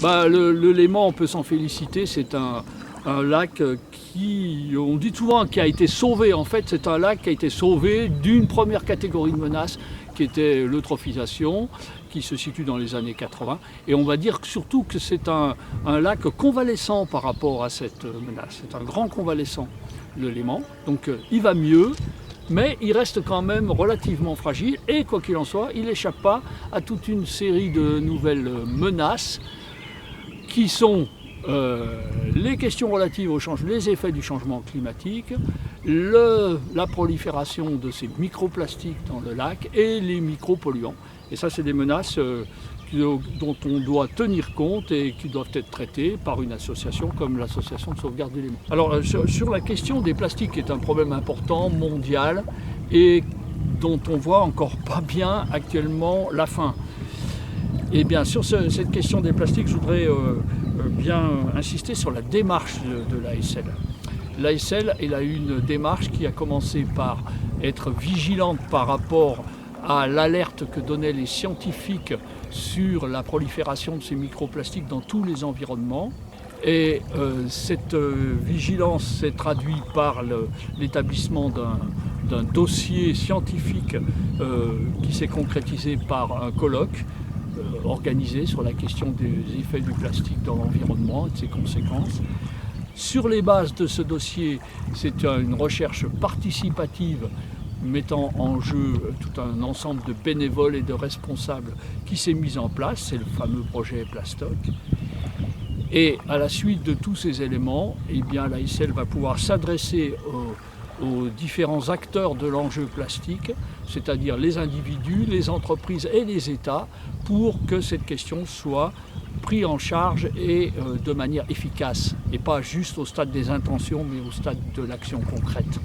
Le Léman, on peut s'en féliciter, c'est un lac qui, on dit souvent, qui a été sauvé. En fait, c'est un lac qui a été sauvé d'une première catégorie de menaces qui était l'eutrophisation, qui se situe dans les années 80. Et on va dire surtout que c'est un lac convalescent par rapport à cette menace. C'est un grand convalescent, le Léman. Donc il va mieux, mais il reste quand même relativement fragile. Et quoi qu'il en soit, il n'échappe pas à toute une série de nouvelles menaces qui sont les questions relatives les effets du changement climatique, la prolifération de ces microplastiques dans le lac et les micropolluants. Et ça, c'est des menaces dont on doit tenir compte et qui doivent être traitées par une association comme l'association de sauvegarde du Léman. Alors sur la question des plastiques, qui est un problème important, mondial, et dont on voit encore pas bien actuellement la fin. Et bien sur cette question des plastiques, je voudrais bien insister sur la démarche de l'ASL. L'ASL, elle a eu une démarche qui a commencé par être vigilante par rapport à l'alerte que donnaient les scientifiques sur la prolifération de ces microplastiques dans tous les environnements. Et cette vigilance s'est traduite par l'établissement d'un dossier scientifique qui s'est concrétisé par un colloque organisé sur la question des effets du plastique dans l'environnement et de ses conséquences. Sur les bases de ce dossier, c'est une recherche participative mettant en jeu tout un ensemble de bénévoles et de responsables qui s'est mise en place, c'est le fameux projet Plastoc. Et à la suite de tous ces éléments, eh bien, l'ASL va pouvoir s'adresser aux différents acteurs de l'enjeu plastique, c'est-à-dire les individus, les entreprises et les États, pour que cette question soit prise en charge et de manière efficace, et pas juste au stade des intentions, mais au stade de l'action concrète.